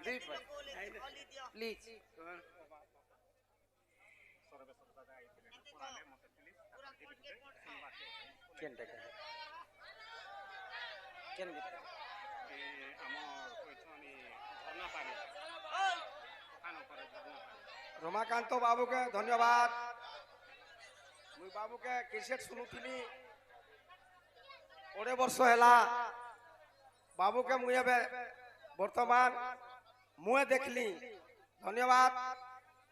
দুই পয় প্লিজ কেন টাকা কেন रमाकांत बाबू के धन्यवाद मुई बाबू के क्रिकेट शुणुली कोड़े वर्ष है बाबू के मुझे बर्तमान मुए देखली धन्यवाद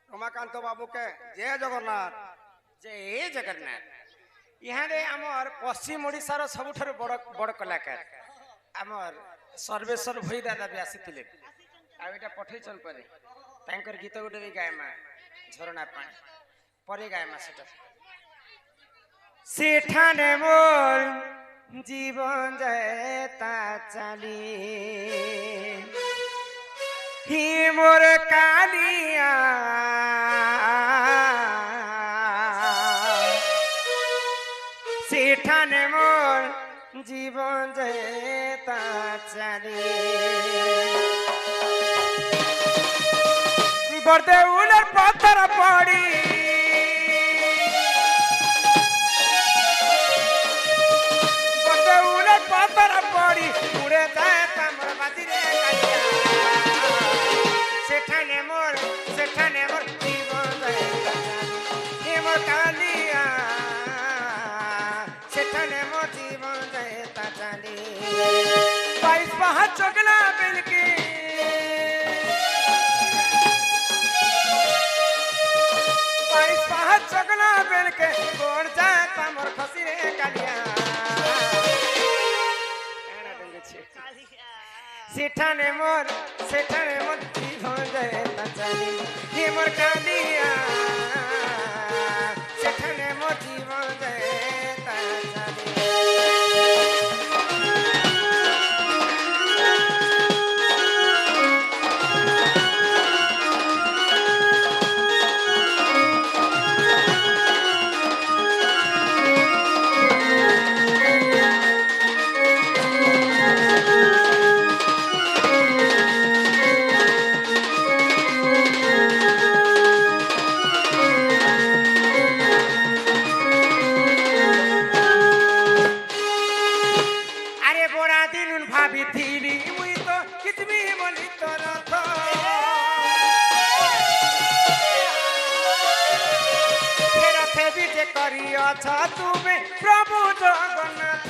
रमाकांत बाबू के जय जगन्नाथ जय जगन्नाथ यहाँ आमर पश्चिम ओडिशार सबुठारु बड़ बड़ कलाकार आमर सर्वेश्वर भई दादा भी आसीथिले आ एटा पठैछन परे तांकर गीत गोटे भी गायमा झरना पानी परे गायमा सेठाने मोर जीवन जयता चली ही मोर कालिया सेठाने मोर जीवन जयता चली बर्दे उलर पत्थर पड़ी बर्दे उलर पत्थर पड़ी उड़े जाए तमर बाजिरे कालिया सेठाने मोर जीवन जयता हे मोर कालिया सेठाने मोर जीवन जयता चली 22 पहाड़ चगला बिलकी 22 पहाड़ चगला बिलके गोड़ जाए तमर खसी रे कालिया सेठाने मोर जीवन जयता चली हे मोर कालिया सेठाने मोर जीवन जयता चली तुम्हें प्रभु जगन्नाथ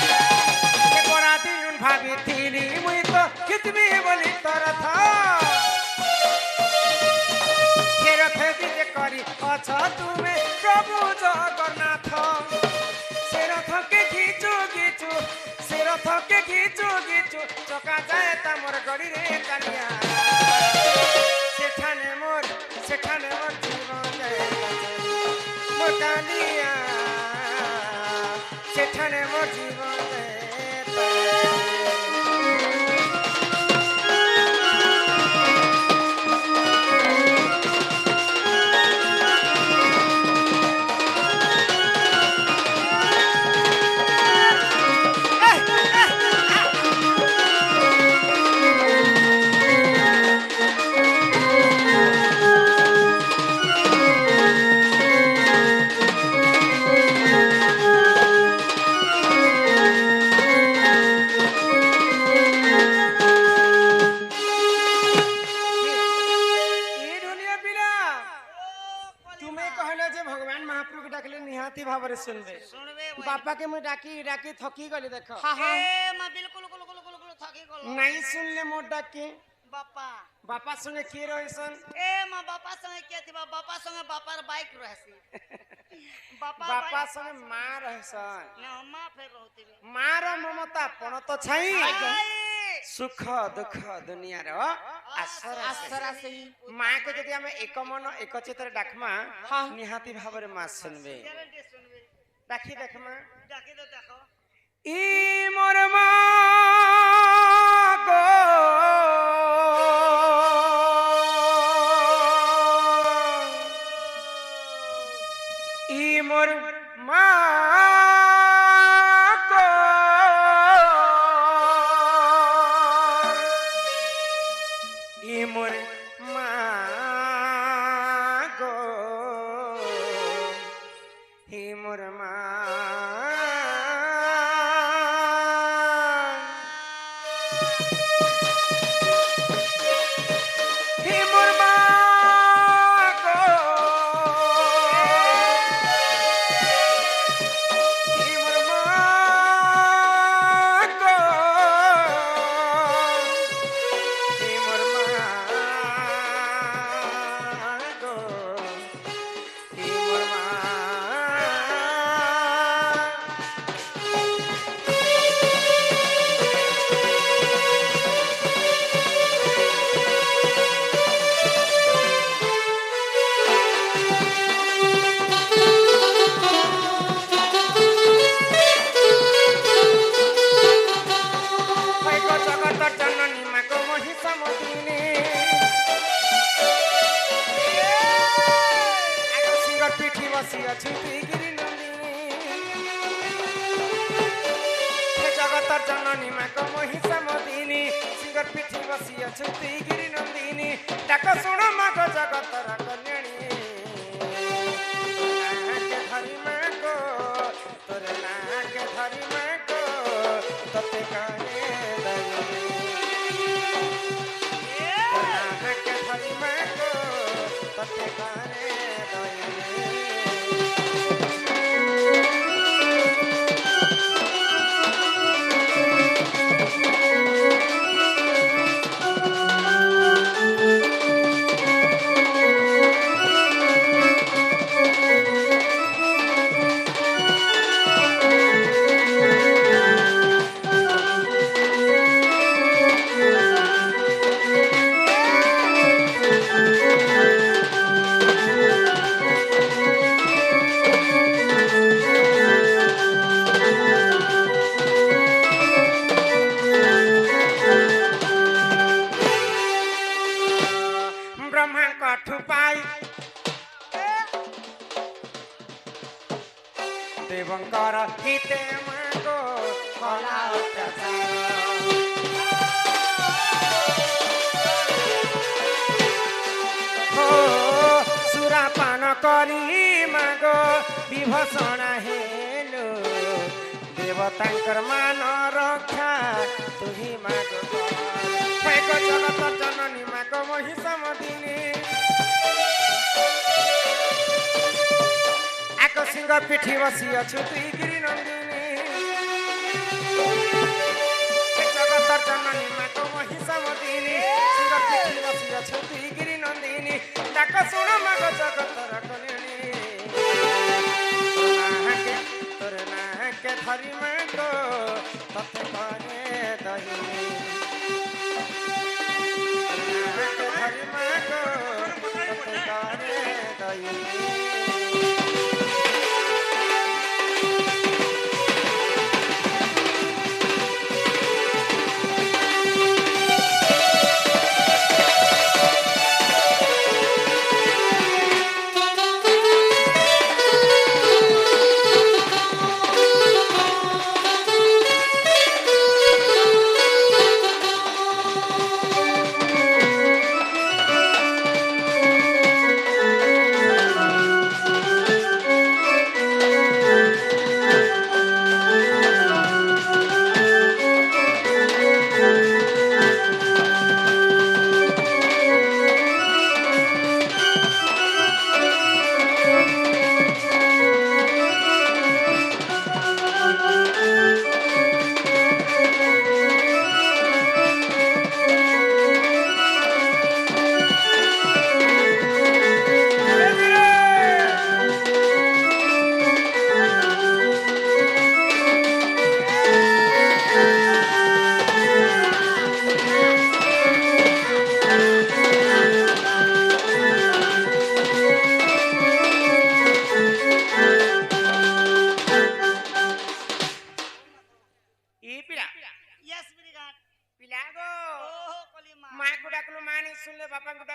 बड़ा दिन भाभी थी मुई तो कितनी बोली तरथ करी अच्छा तुम्हें प्रभु जगन्नाथ से रथ के घीचू घीचू चका जाए तमर गड़ी रे कालिया सेठाने मोर जीवन जयता चली मोर कालिया सेठाने मोर जीवन जयता सुनबे बापा के मुई डाकी थकी गली देख हां मैं बिल्कुल थकी गलो नहीं सुनले मोर डाकी बापा संगे के रहसन मां बापा संगे के थिबा बापा संगे बापार बाइक रहसी बापा संगे मां रहसन ना मां फेर रहती मां रो ममता पण तो छई सुख दुख दुनिया रो आसरा से मां के जदी हम एक मन एक चित्र डाकमा निहाती भाबरे मां सुनबे डाकी देखमा डाकी तो देखो ई मोर मां गो ई मोर मां गो ଜଗତର ଜନନୀ ମାଙ୍କ ମହିଷା ମଦିନୀ ସିଙ୍ଗର ପିଠି ବସି ଅଛନ୍ତି ଗିରି ନନ୍ଦିନୀ ଡାକ ଶୁଣ ମାଗ ଜଗତର କଲ୍ୟାଣୀ ନାକେ ଧରି ମାଗ ତୋର ନାକେ ଧରି ମାଗ ତତେ କାନେ ଦଇନି ନାକେ ଧରି ମାଗ ତତେ କାନେ ଦଇନି ବ୍ରହ୍ମାଙ୍କଠୁ ପାଇ ଦେବଙ୍କର ହିତେ ମାଗ କଲା ଅତ୍ୟାଚାର ସୁରାପାନ କରି ମାଗ ବିଭଷଣା ହେଲୁ ଦେବତାଙ୍କର ମାନ ରକ୍ଷା ତୁହି ମାଗ ଜଗତ ଜନନୀ ମାଗ ମହିଷା ମଦିନୀ ଏକ ସିଂହ ପିଠି ବସି ଅଛୁ ତୁଇ ଗିରି ନନ୍ଦିନୀ ଜଗତ ଜନନୀ ମାଗ ମହିଷା ମଦିନୀ ସିଂହ ପିଠି ବସି ଅଛୁ ତୁଇ ଗିରି ନନ୍ଦିନୀ ଡାକ ଶୁଣ ମାଗ ଜଗତର କଲ୍ୟାଣୀ ତୋର ନାକେ ଧରି ମାଗ ତତେ କରେ ଦହିନୀ हरि मागो तते करे दइनी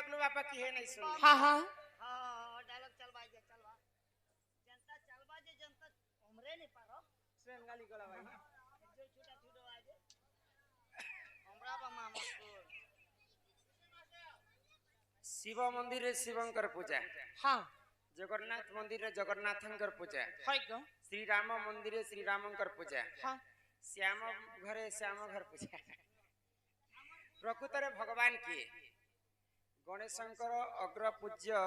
हाँ हाँ डायलॉग चलवा जे चलवा जनता चलवा जे जनता हमरे नहीं पारो ट्रेन गाली गला भाई जो छोटा छोटा आजे हमरा बा मामा शिव मंदिर रे शिवंकर पूजा हाँ जगन्नाथ मंदिर रे जगन्नाथंकर पूजा है क्यों श्री राम मंदिर रे श्री रामंकर पूजा हाँ श्याम घरे श्याम घर पूजा प्रकृत रे भगवान किए गणेशंकर अग्र पूजा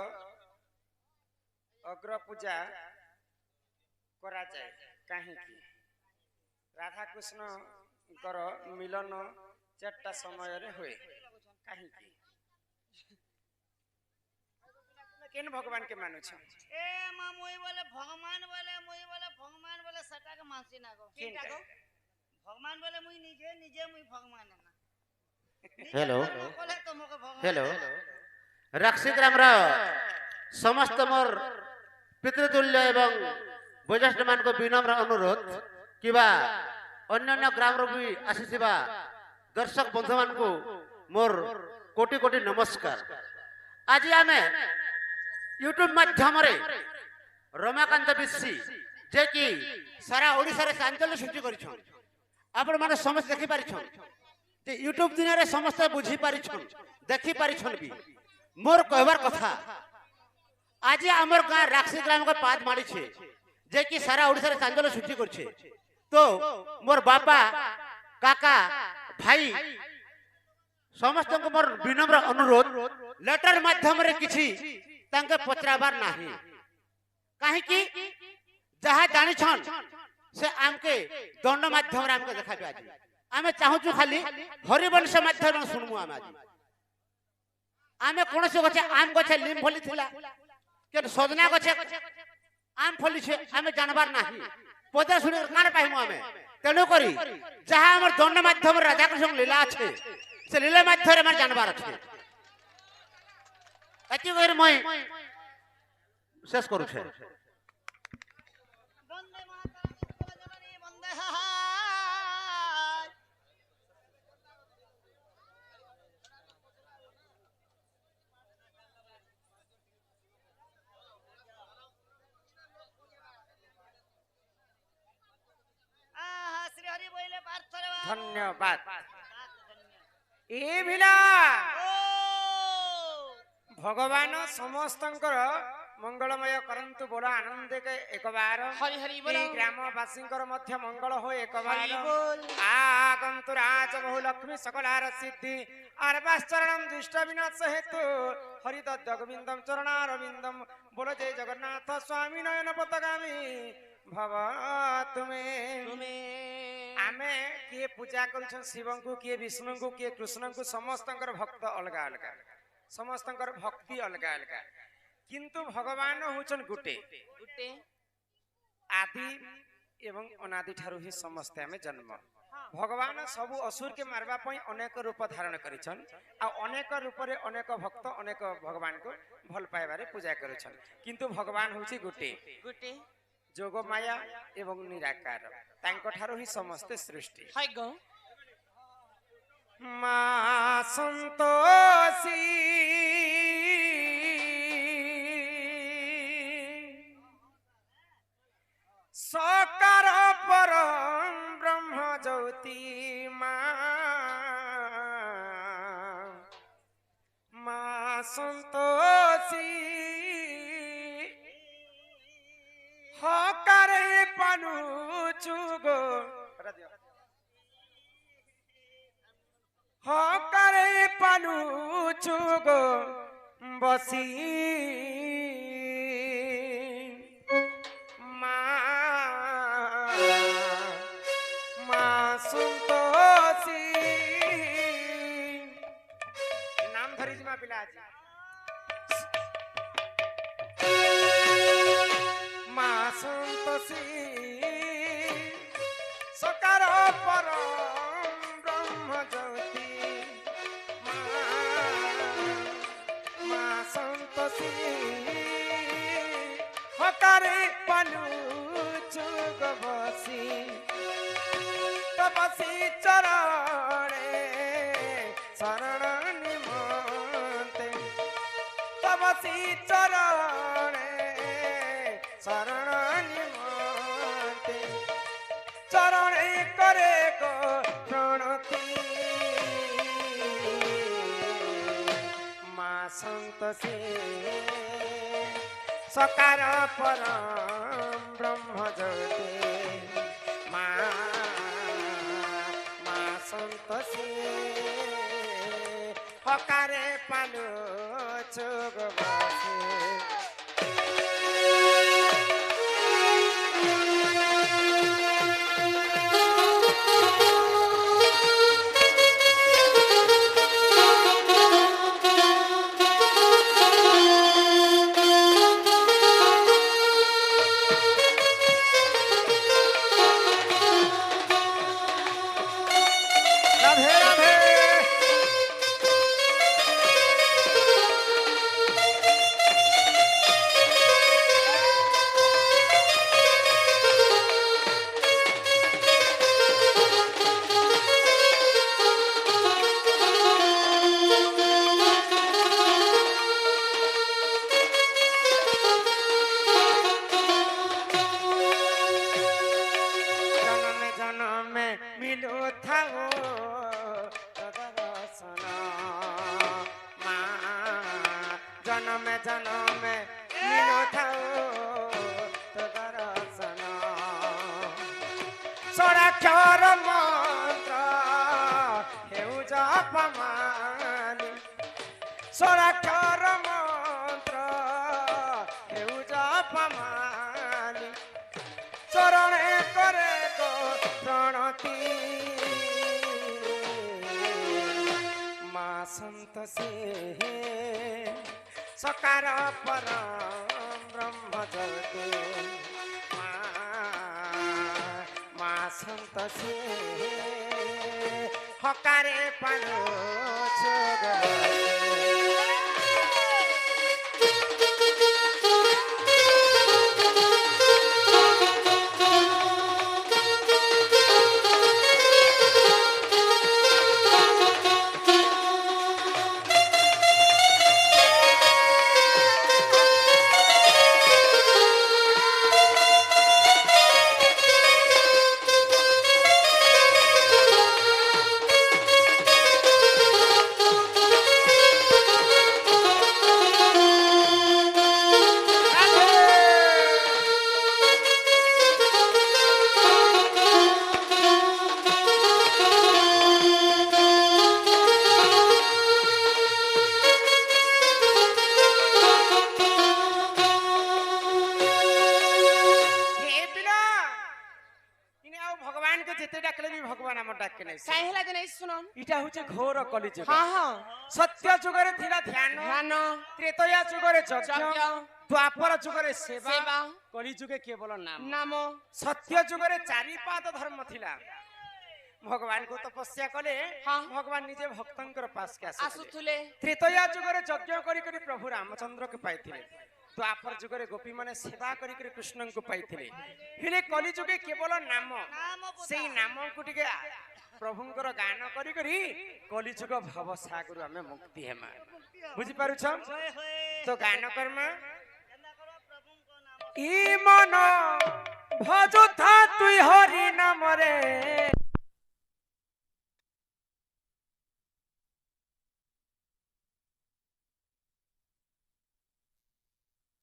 करा जाए कहीं राधा कृष्ण मिलन चारटा समय रे हुए कहीं केन भगवान के मानु छ ए मां मोई बोले भगवान बोले सटा के मानसी ना गो केनटा गो भगवान बोले मुई निजे मुई भगवान ना हेलो बोले तो मको भगवान हेलो रक्षित रामर समस्त मोर पितृतुल्य एवं वैज्येष्ठ मान को विनम्र अनुरोध किबा अन्य ग्राम रो भी आसीथिबा दर्शक बंधु मान को मोर कोटि कोटि नमस्कार। आज आमे यूट्यूब माध्यम रे रमाकांत बिस्सी जे कि सारा ओडिसा रे चांचल्य सृष्टि करिछन आपण माने समस्त देखि पारिछन जे यूट्यूब दुनिया रे समस्त बुझी पारिछन देखि पारिछन भी मोर कहबार कथा आज हमर गां राक्षी ग्राम को पाद मारी छे जे कि सारा ओडिसा रे चांदल छुट्टी करछे तो मोर बापा काका भाई समस्त को मोर विनम्र अनुरोध लेटर माध्यम रे किछि तांके पचराबार नाही काहे कि जहा जानि छन से आमके दंड माध्यम रे आमके देखाबे आज आमे चाहूछु खाली हरिवंश माध्यम रे सुनमु आमे आज आमे कोनसे गछे आम गछे लिम फली थिला के सजना गछे आम फली छे आमे जानबार नाही पदे सुने कान पाइमु आमे तेनु करी जहा हमर दंड माध्यम रे राजा कृष्ण लीला छे से लीला माध्यम रे हमर जानबार छे अति गैर मय शेष करू छे वंदे मातरम जननी वंदे हाय आहा श्री हरि बोले पार्थरे धन्यवाद ए भिला भगवान समस्तंकर मंगलमय करंतु बोल आनंद के एक बार हरि हरि बोल ग्रामवासी मध्य मंगल हो एक बार आगंतु राज बहु लक्ष्मी सकलार सिद्धि आरवाश्चरणम दुष्ट विनाश हेतु हरित जगविंदम चरणारविंदम बोल जय जगन्नाथ स्वामी नयन पतगामी भव तुम्हें आमे किए पूजा करुछन शिवं को किए विष्णु को किए कृष्ण को समस्तंकर भक्त अलगा अलगा समस्तंकर भक्ति अलगा अलगा किंतु भगवान होचन गुटे गुटे आदि एवं अनादि ठारू ही समस्त आमे जन्म भगवान सबु असुर के मारवा पई अनेक रूप धारण करिछन आ अनेक रूप रे अनेक भक्त अनेक भगवान को भल पाइबारे पूजा करिछन किंतु भगवान होची गुटे गुटे जोग माया एवं निराकार तांको ठारू ही समस्त सृष्टि हाय गो मा संतोषी सकार परम ब्रह्म ज्योति मा संतोषी हकारे पानु चुगो हकारे पानु चुगो बसी मा संतोषी नाम धरी जिमा पिला मा संतोषी सकार परम ब्रह्म ज्योति मा संतोषी हकारे पालू चुग बसी तपसी चरणे शरण निमंते तपसी चरणे शरण निमंते चरणे करे गो प्रणति मा संतोषी सकार परम ब्रह्म ज्योति मा संतोषी हकारे पालो चुग बसी ମିଳୁଥାଉ ତୋ ଦର୍ଶନ ମା ଜନମେ ଜନମେ ମିଳୁଥାଉ ତୋ ଦର୍ଶନ ଷୋଡ଼ାକ୍ଷର ମନ୍ତ୍ର ହେଉ ଜପମାନି ଷୋଡ଼ାକ୍ଷର ମନ୍ତ୍ର ହେଉ ଜପମାନି চরণে করে গো প্রণতি মা সন্তোষী সকার পরম ব্রহ্ম জ্যোতি মা সন্তোষী হকারে পালো ইটা হচ্ছে ঘোর কলিযুগ সত্য যুগরে থিলা ধ্যান ত্রেতয়া যুগরে যজ্ঞ দ্বাপর যুগরে সেবা কলিযুগে কেবল নাম সত্য যুগরে চারিপাদ ধর্ম থিলা ভগবান কো তপস্যা কলে ভগবান নিজে ভক্তঙ্কর পাশকে আসুথিলে ত্রেতয়া যুগরে যজ্ঞ করি করি প্রভু রামচন্দ্র কে পাইথিলে দ্বাপর যুগরে গোপী মানে সেবা করি করি কৃষ্ণ কো পাইথিলে হেলে কলিযুগে কেবল নাম সেই নাম কো টিকে প্রভুঙ্কর গান করি করি কলিযুগ ভব সাগরু আমি মুক্তি হেমা বুঝি পারুছ তো গান কর্মা ই মন ভজুথা তুই হরি নামরে